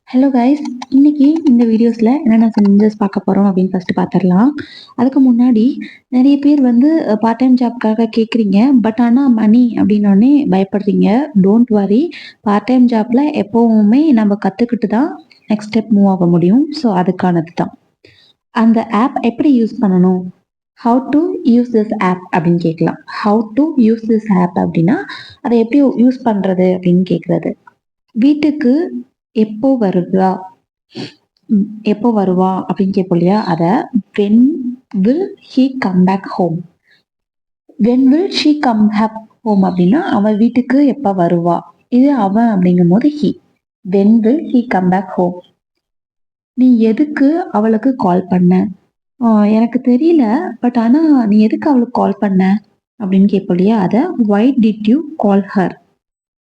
Hello guys, இன்னைக்கு இந்த வீடியோஸ்ல என்னென்ன செஞ்சஸ் பார்க்க போறோம் அப்படின்னு ஃபர்ஸ்ட் பார்த்துடலாம். அதுக்கு முன்னாடி நிறைய பேர் வந்து பார்ட் டைம் ஜாப்க்காக கேட்குறீங்க. பட் ஆனால் மணி அப்படின்னோடனே பயப்படுறீங்க. Don't worry. பார்ட் டைம் ஜாப்ல எப்பவுமே நம்ம கற்றுக்கிட்டு தான் நெக்ஸ்ட் ஸ்டெப் மூவ் ஆக முடியும். ஸோ அதுக்கானது தான். அந்த ஆப் எப்படி யூஸ் பண்ணணும், how to use this app அப்படின்னு கேட்கலாம். How to use this app அப்படின்னா அதை எப்படி யூஸ் பண்ணுறது அப்படின்னு கேட்குறது. வீட்டுக்கு எப்போ வருவா எப்போ வருவா அப்படின்னு கேட்போம் இல்லையா, அத when will he come back home. When will she come back home அப்படின்னா அவன் வீட்டுக்கு எப்ப வருவா. இது அவன் அப்படிங்கும் போது he. When will he come back home. நீ எதுக்கு அவளுக்கு கால் பண்ண? எனக்கு தெரியல, பட் ஆனா நீ எதுக்கு அவளுக்கு கால் பண்ண அப்படின்னு கேட்போம் இல்லையா, அத why did you call her.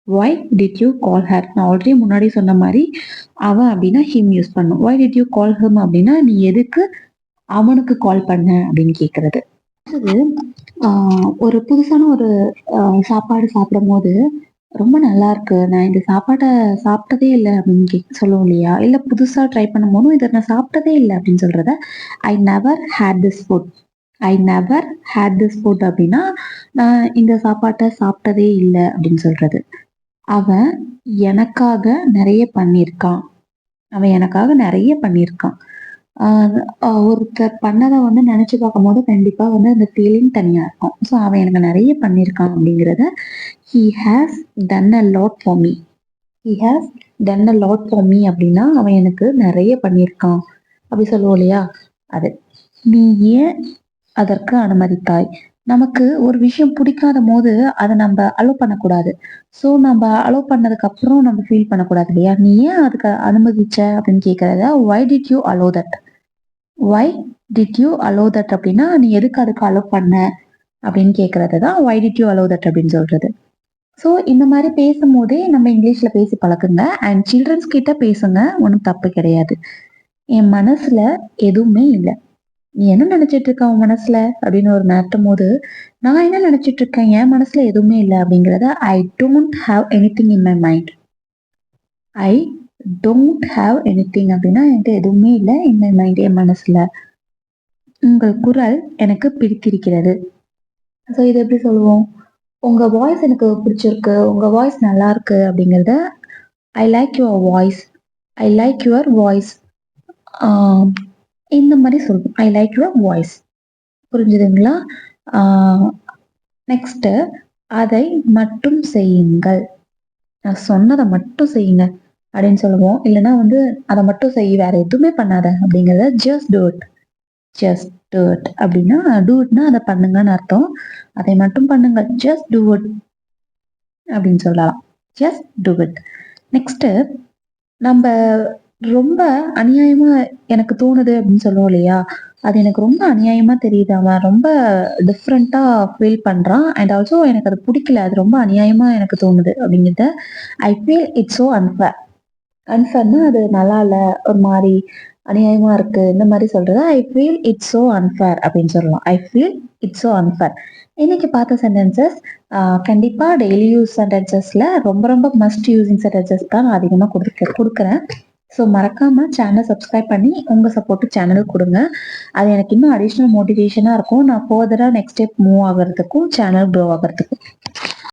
why did you call her. நான் ஆல்ரெடி முன்னாடி சொன்ன மாதிரி அவன் அப்படின்னா ஹிம் யூஸ் பண்ணும். why did you call him அப்படின்னா நீ எதுக்கு அவனுக்கு கால் பண்ண அப்படின்னு கேட்கறது. அது ஒரு புதுசான ஒரு சாப்பாடு சாப்பிடும் போது ரொம்ப நல்லா இருக்கு, நான் இந்த சாப்பாட்டை சாப்பிட்டதே இல்லை அப்படின்னு சொல்லுவோம் இல்லையா. இல்லை புதுசா ட்ரை பண்ணும் போதும் இதை நான் சாப்பிட்டதே இல்லை அப்படின்னு சொல்றத I never had this food. I never had this food அப்படின்னா நான் இந்த சாப்பாட்டை சாப்பிட்டதே இல்லை அப்படின்னு சொல்றது. அவன் எனக்காக நிறைய பண்ணியிருக்கான். அவன் எனக்காக நிறைய பண்ணியிருக்கான். ஒருத்தர் பண்ணதை வந்து நினைச்சு பார்க்கும் போது கண்டிப்பா வந்து அந்த ஃபீலிங் தனியா இருக்கும். ஸோ அவன் எனக்கு நிறைய பண்ணியிருக்கான் அப்படிங்கிறத he has done a lot for me. he has done a lot for me அப்படின்னா அவன் எனக்கு நிறைய பண்ணியிருக்கான் அப்படி சொல்லுவோம் இல்லையா. அது நீ ஏன் அதற்கு அனுமதித்தாய். நமக்கு ஒரு விஷயம் பிடிக்காத போது அதை நம்ம அலோவ் பண்ணக்கூடாது. ஸோ நம்ம அலோவ் பண்ணதுக்கு அப்புறம் நம்ம ஃபீல் பண்ணக்கூடாது இல்லையா. நீ ஏன் அதுக்கு அனுமதிச்ச அப்படின்னு கேட்கறத why did you allow that. why did you allow that அப்படின்னா நீ எதுக்கு அதுக்கு அலோவ் பண்ண அப்படின்னு கேட்கறது தான் why did you allow that அப்படின்னு சொல்றது. ஸோ இந்த மாதிரி பேசும்போதே நம்ம இங்கிலீஷ்ல பேசி பழக்குங்க. அண்ட் சில்ட்ரன்ஸ் கிட்ட பேசுங்க, ஒன்றும் தப்பு கிடையாது. என் மனசுல எதுவுமே இல்லை, நீ என்ன நினைச்சிட்டு இருக்க உன் மனசுல அப்படின்னு ஒரு மாட்டும் போது நான் என்ன நினைச்சிட்டு இருக்கேன், என் மனசுல எதுவுமே இல்லை அப்படிங்கிறத I don't have anything in my mind. I don't have anything அப்படின்னா என்கிட்ட எதுவுமே இல்லை இன் மை மைண்ட், என் மனசுல. உங்கள் குரல் எனக்கு பிடித்திருக்கிறது. ஸோ இது எப்படி சொல்லுவோம், உங்க வாய்ஸ் எனக்கு பிடிச்சிருக்கு, உங்க வாய்ஸ் நல்லா இருக்கு அப்படிங்கிறத I like your voice. I like your voice இந்த மாதிரி சொல்லுவோம். I like your voice. புரிஞ்சுதுங்களா. நெக்ஸ்ட், அதை மட்டும் செய்யுங்கள். நான் சொன்னதை மட்டும் செய்யுங்க அப்படின்னு சொல்லுவோம். இல்லைன்னா வந்து அதை மட்டும் செய், வேற எதுவுமே பண்ணாத அப்படிங்கிறத just do it. Just do it அப்படின்னா டூ இட்னா அதை பண்ணுங்கன்னு அர்த்தம். அதை மட்டும் பண்ணுங்கள், ஜஸ்ட் டூ இட் அப்படின்னு சொல்லலாம். Just do it. நெக்ஸ்ட், நம்ம ரொம்ப அநியாயமா எனக்கு தோணுது அப்படின்னு சொல்லுவோம் இல்லையா, அது எனக்கு ரொம்ப அநியாயமா தெரியுது, அவன் ரொம்ப டிஃப்ரெண்டா ஃபீல் பண்றான் அண்ட் ஆல்சோ எனக்கு அது பிடிக்கல, அது ரொம்ப அநியாயமா எனக்கு தோணுது அப்படிங்கிறத I feel it's so unfair. அன்ஃபேர்னா அது நல்லா இல்லை, ஒரு மாதிரி அநியாயமா இருக்கு, இந்த மாதிரி சொல்றது ஐ ஃபீல் இட்ஸ் ஸோ அன்ஃபேர் அப்படின்னு சொல்லலாம். ஐ ஃபீல் இட்ஸ் ஸோ அன்ஃபேர். இன்னைக்கு பார்த்த சென்டென்சஸ் கண்டிப்பா டெய்லி யூஸ் சென்டென்சஸ்ல ரொம்ப ரொம்ப மஸ்ட் யூசிங் சென்டென்சஸ் தான் நான் அதிகமாக கொடுக்குறேன். ஸோ மறக்காம சேனல் சப்ஸ்கிரைப் பண்ணி உங்க சப்போர்ட் சேனலுக்கு கொடுங்க. அது எனக்கு இன்னும் அடிஷ்னல் மோட்டிவேஷனா இருக்கும், நான் ஃபர்தரா நெக்ஸ்ட் ஸ்டெப் மூவ் ஆகிறதுக்கும் சேனல் க்ரோ ஆகிறதுக்கும்.